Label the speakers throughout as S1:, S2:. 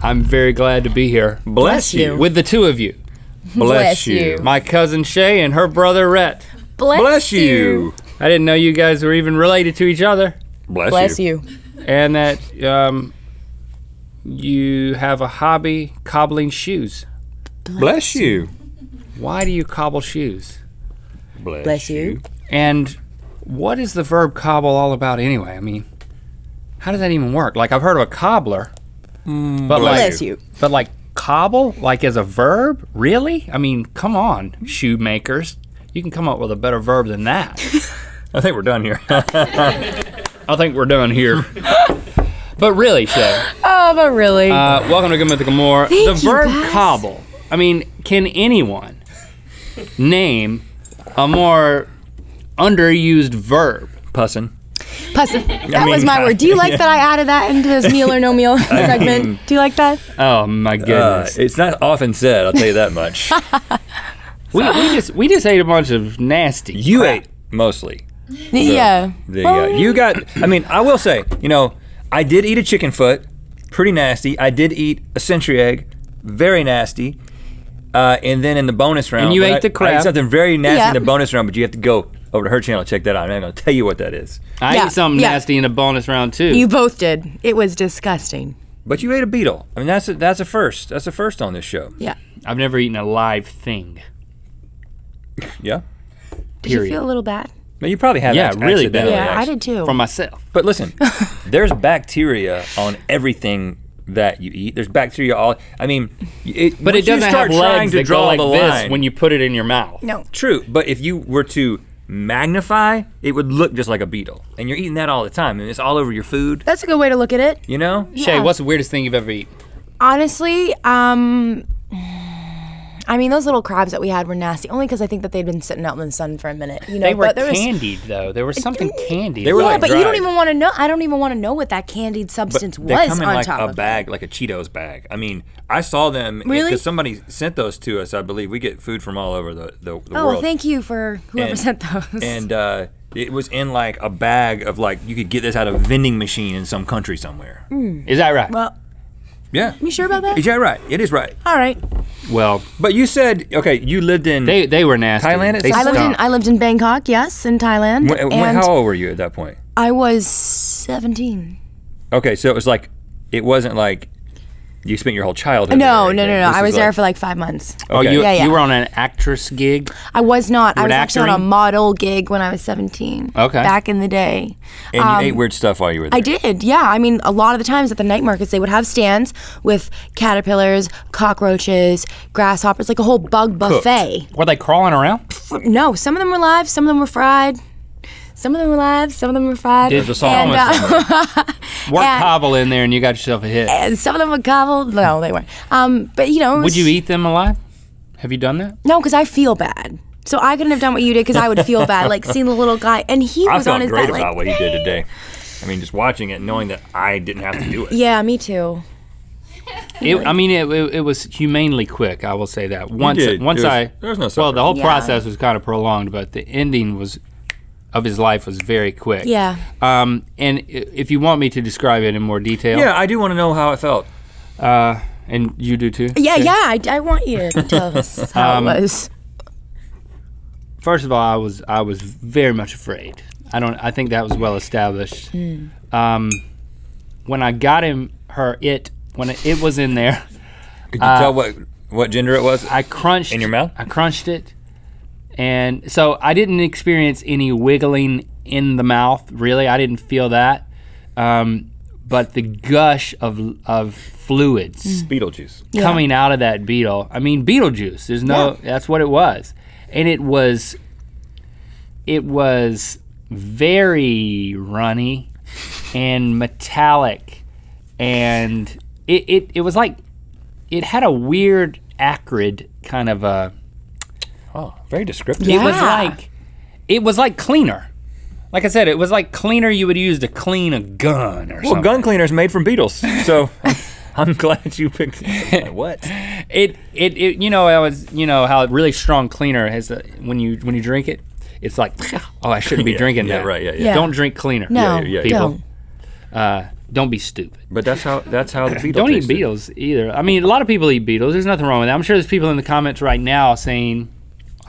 S1: I'm very glad to be here.
S2: Bless you.
S1: With the two of you.
S2: Bless you.
S1: My cousin Shay and her brother Rhett.
S3: Bless you.
S1: I didn't know you guys were even related to each other.
S2: Bless you.
S1: And that you have a hobby cobbling shoes.
S2: Bless you.
S1: Why do you cobble shoes?
S2: Bless you.
S1: And what is the verb cobble all about anyway? I mean, how does that even work? Like, I've heard of a cobbler, but
S2: Bless
S1: you. But like cobble, like as a verb? Really? I mean, come on, shoemakers. You can come up with a better verb than that.
S2: I think we're done here.
S1: I think we're done here. But really, Shay.
S3: Oh, but really.
S1: Welcome to Good Mythical More. The verb cobble. I mean, can anyone name a more underused verb?
S2: Pussin'.
S3: That was my word. Do you like that I added that into this meal or no meal segment? Do you like that?
S1: Oh my goodness.
S2: It's not often said, I'll tell you that much.
S1: we just ate a bunch of nasty
S2: You
S1: crap.
S2: ate mostly.
S3: Yeah.
S2: You got, I mean, I will say, you know, I did eat a chicken foot, pretty nasty. I did eat a century egg, very nasty. And then in the bonus round,
S1: And you ate the crab.
S2: I ate something very nasty in the bonus round, but you have to go over to her channel to check that out. I'm not gonna tell you what that is.
S1: I ate something nasty in a bonus round too.
S3: You both did. It was disgusting.
S2: But you ate a beetle. I mean, that's a first. That's a first on this show.
S3: Yeah.
S1: I've never eaten a live thing.
S2: Yeah?
S3: Did you feel a little bad?
S2: But you probably have
S1: really bad.
S3: Yeah, I did too.
S1: For myself.
S2: But listen, there's bacteria on everything that you eat. There's bacteria all, I mean,
S1: but it doesn't have legs that go like this
S2: line,
S1: when you put it in your mouth.
S3: No.
S2: True, but if you were to magnify, it would look just like a beetle. And you're eating that all the time, and it's all over your food.
S3: That's a good way to look at it.
S2: You know?
S1: Shay, what's the weirdest thing you've ever eaten?
S3: Honestly, I mean, those little crabs that we had were nasty, only because I think that they'd been sitting out in the sun for a minute. You know,
S1: They were
S3: but there
S1: candied though. There was something candied.
S2: They were like
S3: but you don't
S2: dried.
S3: even want to know. I don't even want to know what that candied substance
S2: They
S3: was
S2: come in
S3: on
S2: like
S3: top
S2: a
S3: of
S2: bag, like a Cheetos bag. I mean, I saw them
S3: Really?
S2: because somebody sent those to us. I believe we get food from all over the world.
S3: Oh, thank you for whoever sent those.
S2: And it was in like a bag of like, you could get this out of a vending machine in some country somewhere.
S1: Is that right?
S3: Well,
S2: Yeah.
S3: you sure about that?
S2: Is that right? It is right.
S3: All right.
S1: Well,
S2: But you said, okay, you lived in
S1: they were nasty.
S2: Thailand at
S1: They
S2: some point?
S3: I lived in Bangkok, yes, in Thailand. and
S2: how old were you at that point?
S3: I was 17.
S2: Okay, so it wasn't like you spent your whole childhood
S3: No.
S2: there.
S3: I was there for like 5 months.
S1: Oh,
S2: Okay.
S1: you were on an actress gig?
S3: I was not.
S1: You
S3: I
S1: were
S3: was actually on a
S1: acting?
S3: model gig when I was 17.
S1: Okay.
S3: Back in the day.
S2: And you ate weird stuff while you were there.
S3: I did, yeah. I mean, a lot of the times at the night markets, they would have stands with caterpillars, cockroaches, grasshoppers, like a whole bug buffet.
S1: Were they crawling around?
S3: No, some of them were live, some of them were fried. Some of them were live, some of them were fried.
S1: Did the song
S3: and,
S1: Work
S3: and-
S1: cobble in there and you got yourself a hit.
S3: and some of them were gobbled. No, they weren't. But you know, it was,
S1: Would you eat them alive? Have you done that?
S3: No, because I feel bad. So I couldn't have done what you did because I would feel bad, like seeing the little guy, and he
S2: I
S3: was
S2: felt
S3: on his
S2: great
S3: back,
S2: about
S3: like,
S2: what he did today. I mean, just watching it, knowing that I didn't have to do it.
S3: yeah, me too.
S1: It was humanely quick, I will say that. Once
S2: did. There was no
S1: well, the whole
S3: Yeah.
S1: process was kind of prolonged, but the ending of his life was very quick.
S3: Yeah.
S1: And if you want me to describe it in more detail.
S2: Yeah, I do want to know how it felt.
S1: And you do too?
S3: Yeah,
S1: Shay?
S3: yeah. I want you to tell us how it was.
S1: First of all, I was very much afraid. I think that was well established. When I got when it was in there,
S2: Could you tell what gender it was?
S1: I crunched
S2: In your mouth?
S1: I crunched it, and so I didn't experience any wiggling in the mouth. Really, I didn't feel that. But the gush of fluids
S2: Beetlejuice.
S1: coming out of that beetle. I mean, Beetlejuice. There's no. That's what it was, and it was very runny and metallic, and it was like it had a weird acrid kind of a.
S2: Oh, very descriptive.
S3: Yeah.
S1: It was like cleaner. Like I said, it was like cleaner you would use to clean a gun or
S2: Well,
S1: something.
S2: gun cleaner's made from beetles, so I'm glad you picked it. What?
S1: It how a really strong cleaner has when you drink it, it's like, oh, I shouldn't be drinking that.
S2: Yeah, right, yeah.
S3: Yeah.
S1: Don't drink cleaner.
S3: No,
S2: yeah,
S1: people.
S3: don't.
S1: don't be stupid.
S2: But that's how the beetle
S1: Don't eat
S2: tasted.
S1: beetles either. I mean, a lot of people eat beetles. There's nothing wrong with that. I'm sure there's people in the comments right now saying,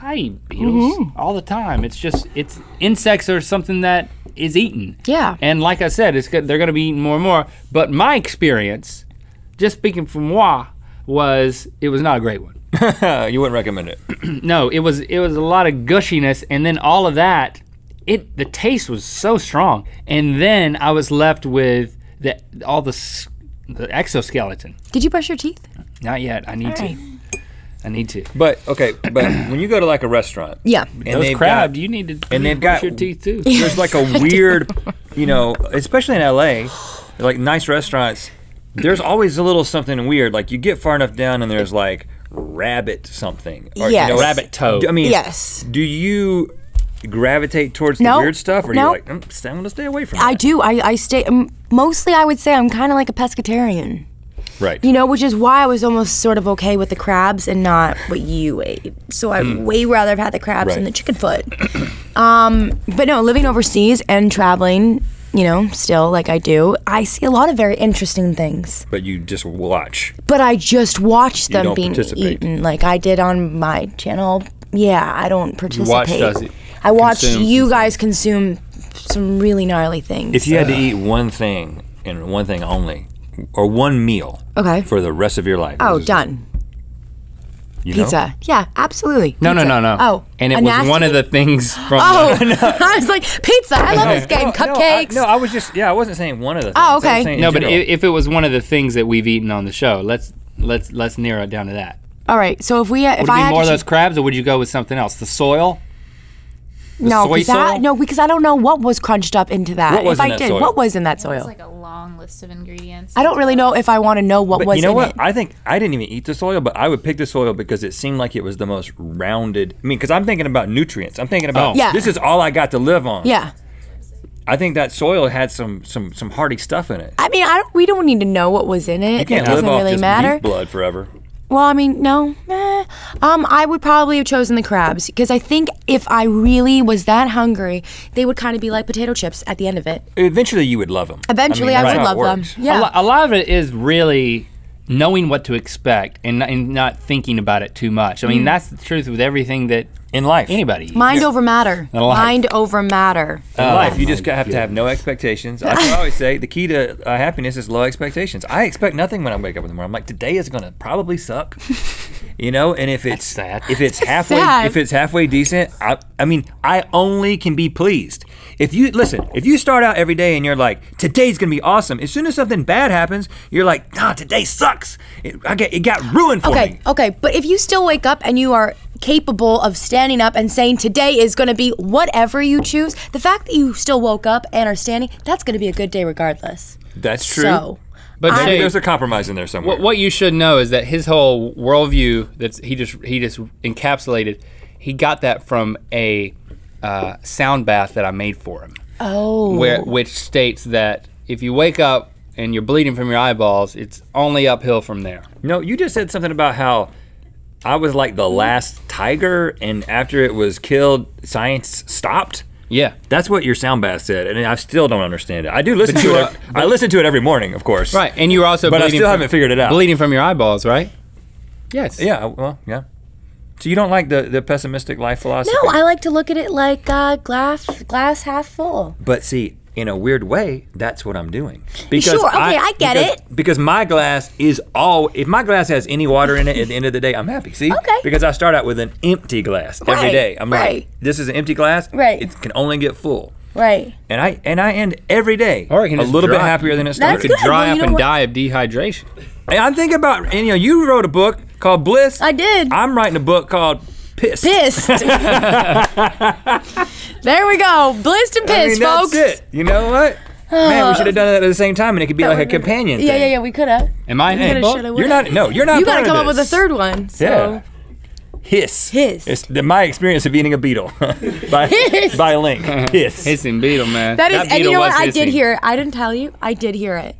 S1: I eat beetles all the time. It's insects or something that is eaten.
S3: Yeah.
S1: And like I said, they're going to be eaten more and more. But my experience, just speaking from moi, was it was not a great one.
S2: You wouldn't recommend it.
S1: No, it was a lot of gushiness, and then all of that, the taste was so strong, and then I was left with all the exoskeleton.
S3: Did you brush your teeth?
S1: Not yet. I need to. I need to.
S2: But when you go to like a restaurant,
S3: Yeah.
S2: and
S1: Those
S2: they've
S1: crab,
S2: got,
S1: you need to
S2: and they've
S1: brush
S2: got
S1: your teeth too.
S2: There's like a weird, especially in LA, like nice restaurants. There's always a little something weird. Like you get far enough down, and there's like rabbit something. Or,
S3: Yes.
S1: Rabbit toe.
S2: I mean,
S3: Yes.
S2: Do you gravitate towards the
S3: No,
S2: weird stuff, or
S3: no.
S2: are you like, I'm going to stay away from
S3: I
S2: that?
S3: do. I stay, mostly I would say I'm kind of like a pescatarian.
S2: Right.
S3: Which is why I was almost sort of okay with the crabs and not what you ate. So I'd way rather have had the crabs than the chicken foot. But no, living overseas and traveling, still like I do, I see a lot of very interesting things.
S2: But you just watch.
S3: But I just watch them
S2: don't
S3: being
S2: participate.
S3: eaten like I did on my channel. Yeah, I don't participate. I watched
S1: consume
S3: you
S1: some
S3: guys consume some really gnarly things.
S2: If you had to eat one thing and one thing only, or one meal
S3: Okay.
S2: for the rest of your life.
S3: Oh,
S2: what is it?
S3: done.
S2: You know?
S3: Pizza. Yeah, absolutely.
S1: No.
S3: Pizza. Oh.
S1: And it
S3: a
S1: was
S3: nasty-
S1: one of the things from.
S3: Oh, I was like, pizza. I love this game. Cupcakes.
S2: I was just, I wasn't saying one of the things.
S3: Oh,
S2: I was
S3: okay.
S2: saying in
S1: No, but
S2: general.
S1: if it was one of the things that we've eaten on the show, let's narrow it down to that.
S3: All right. So if we, if
S1: Would it
S3: I
S1: be
S3: had
S1: more
S3: to
S1: of those crabs, or would you go with something else? The soil?
S3: no,
S1: soy soil?
S3: because I don't know what was crunched up into that.
S2: What was
S3: if
S2: in
S3: I
S2: that
S3: did,
S2: soil?
S3: what was in that
S4: It's
S3: soil?
S4: like a long list of ingredients.
S3: I don't really know if I want to know what
S2: But
S3: was
S2: you know
S3: in
S2: what?
S3: it.
S2: I think I didn't even eat the soil, but I would pick the soil because it seemed like it was the most rounded. I mean, because I'm thinking about nutrients. I'm thinking about
S3: Yeah.
S2: this is all I got to live on.
S3: Yeah.
S2: I think that soil had some hearty stuff in it.
S3: I mean, we don't need to know what was in it.
S2: You can't
S3: It doesn't
S2: live off
S3: really
S2: just
S3: matter.
S2: beef blood forever.
S3: Well, I mean, no. I would probably have chosen the crabs because I think if I really was that hungry, they would kind of be like potato chips at the end of it.
S2: Eventually, you would love them.
S3: Eventually, I
S2: that's
S3: would
S2: how it
S3: love them.
S2: works.
S3: Yeah.
S1: A lot of it is really knowing what to expect and not thinking about it too much. I mean, that's the truth with everything that
S2: In life.
S1: anybody eats.
S3: Mind over matter.
S1: In life.
S3: Mind over matter.
S2: In life, you just have to have no expectations. That's what I always say. The key to happiness is low expectations. I expect nothing when I wake up in the morning. I'm like, today is gonna probably suck, And if it's
S1: sad.
S2: if it's halfway decent, I mean, I only can be pleased. If you start out every day and you're like, today's gonna be awesome. As soon as something bad happens, you're like, today sucks. It got ruined for me.
S3: Okay, but if you still wake up and you are capable of standing up and saying today is going to be whatever you choose, the fact that you still woke up and are standing, that's going to be a good day regardless.
S2: That's true.
S3: So,
S1: But
S2: Maybe
S1: Shay,
S2: there's a compromise in there somewhere.
S1: what you should know is that his whole worldview he just encapsulated, he got that from a sound bath that I made for him.
S3: oh.
S1: Which states that if you wake up and you're bleeding from your eyeballs, it's only uphill from there.
S2: No, you just said something about how I was like the last tiger, and after it was killed, science stopped.
S1: Yeah.
S2: That's what your sound bath said, and I still don't understand it. I do listen to it. I listen to it every morning, of course.
S1: Right, and you were also
S2: But I
S1: bleeding
S2: still haven't figured it out.
S1: Bleeding from your eyeballs, right? Yes.
S2: Yeah. Well, yeah. So you don't like the pessimistic life philosophy?
S3: No, I like to look at it like glass half full.
S2: But see, in a weird way, that's what I'm doing.
S3: Sure, okay, I get it.
S2: Because my glass is if my glass has any water in it at the end of the day, I'm happy. See?
S3: Okay.
S2: Because I start out with an empty glass every
S3: Right,
S2: day. I'm
S3: right.
S2: like, this is an empty glass.
S3: Right.
S2: It can only get full.
S3: Right.
S2: And I end every day
S1: Or it can
S2: a
S1: just
S2: little bit
S1: dry-
S2: happier than it
S3: That's
S2: started.
S1: You could
S3: good.
S1: dry
S3: Well,
S1: up
S3: you know
S1: and
S3: what?
S1: die of dehydration.
S2: And I'm thinking about, and you wrote a book called Bliss.
S3: I did.
S2: I'm writing a book called Pissed.
S3: Pissed. There we go. Blissed and
S2: I
S3: pissed,
S2: mean,
S3: folks.
S2: that's it. You know what? Man, we should have done it at the same time, and it could be like a companion thing.
S3: Yeah, we could have.
S1: Am I in
S3: Coulda,
S1: the book?
S3: shoulda,
S2: You're
S3: woulda.
S2: not. No, you're not.
S3: You
S2: part
S3: gotta
S2: of
S3: come up with a
S2: this.
S3: third one. So.
S2: Yeah. Hiss.
S3: Hiss.
S2: It's my experience of eating a beetle
S3: Hiss.
S2: by Link. Hiss.
S1: Hissing beetle, man.
S3: That is, and you
S1: beetle
S3: know what?
S1: was
S3: I did
S1: hissing.
S3: hear it. I didn't tell you. I did hear it.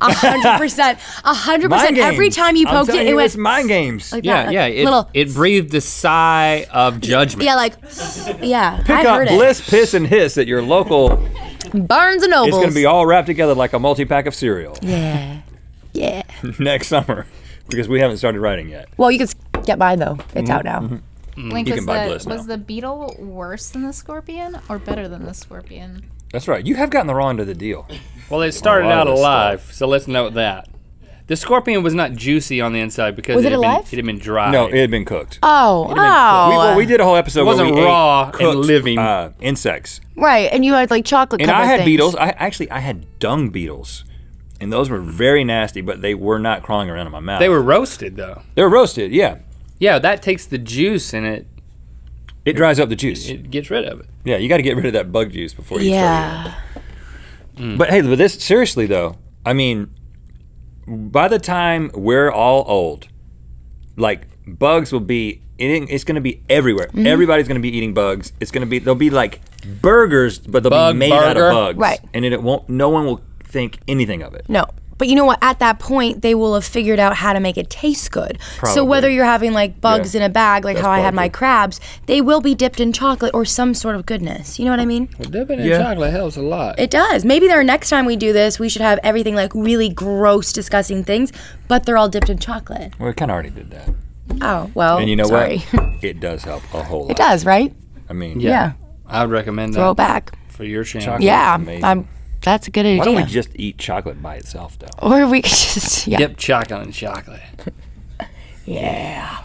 S3: 100%. 100%. Every time you poked it, it went.
S2: It's mind games.
S3: Like
S1: Yeah,
S3: that,
S1: yeah. It breathed a sigh of judgment.
S3: Yeah, like, yeah.
S2: Pick
S3: I
S2: up
S3: heard
S2: Bliss, Piss, and Hiss at your local.
S3: Barnes and Nobles.
S2: It's going to be all wrapped together like a multi-pack of cereal.
S3: Yeah. Yeah.
S2: Next summer, because we haven't started writing yet.
S3: Well, you can get mine though. It's out now.
S4: Link,
S2: You can buy Bliss
S4: was
S2: now.
S4: the beetle worse than the scorpion or better than the scorpion?
S2: That's right. You have gotten the raw end of the deal.
S1: Well, it started
S2: A lot
S1: out
S2: of this
S1: alive, so let's note that. The scorpion was not juicy on the inside because
S3: Was
S1: it
S3: it
S1: had,
S3: alive?
S1: been, it had been dry.
S2: No, it had been cooked.
S3: Oh,
S2: We did a whole episode
S1: It wasn't
S2: where we
S1: raw
S2: ate
S1: and
S2: cooked,
S1: living.
S2: Insects.
S3: right. And you had like chocolate
S2: And
S3: covered
S2: I had
S3: things.
S2: beetles. I had dung beetles. And those were very nasty, but they were not crawling around in my mouth.
S1: They were roasted though.
S2: They were roasted, yeah.
S1: Yeah, that takes the juice and
S2: It dries up the juice.
S1: it gets rid of it.
S2: Yeah, you got to get rid of that bug juice before you start eating.
S3: Yeah.
S2: But hey, with this, seriously though, I mean, by the time we're all old, like bugs will be, it's gonna be everywhere. Everybody's gonna be eating bugs. They'll be like burgers, but they'll
S1: Bug
S2: be made out
S1: burger.
S2: of bugs.
S3: Right.
S2: And no one will think anything of it.
S3: No. But you know what? At that point, they will have figured out how to make it taste good. So
S2: Probably.
S3: whether you're having like bugs
S2: Yeah.
S3: in a bag, like
S2: That's
S3: how I had my
S2: probably.
S3: crabs, they will be dipped in chocolate or some sort of goodness. You know what I mean?
S1: Well, dipping in
S2: Yeah.
S1: chocolate helps a lot.
S3: It does. Maybe there next time we do this, we should have everything like really gross, disgusting things, but they're all dipped in chocolate.
S2: We kind of already did that.
S3: Oh, well,
S2: And you know
S3: sorry.
S2: what? It does help a whole lot.
S3: It does, right?
S2: I mean,
S3: Yeah.
S1: I would recommend
S3: Throw
S1: that
S3: it back.
S1: for your channel.
S2: Chocolate.
S3: Yeah,
S2: amazing.
S3: that's a good idea.
S2: why don't we just eat chocolate by itself though?
S3: Or we could just, yeah.
S1: Dip chocolate in chocolate.
S3: Yeah.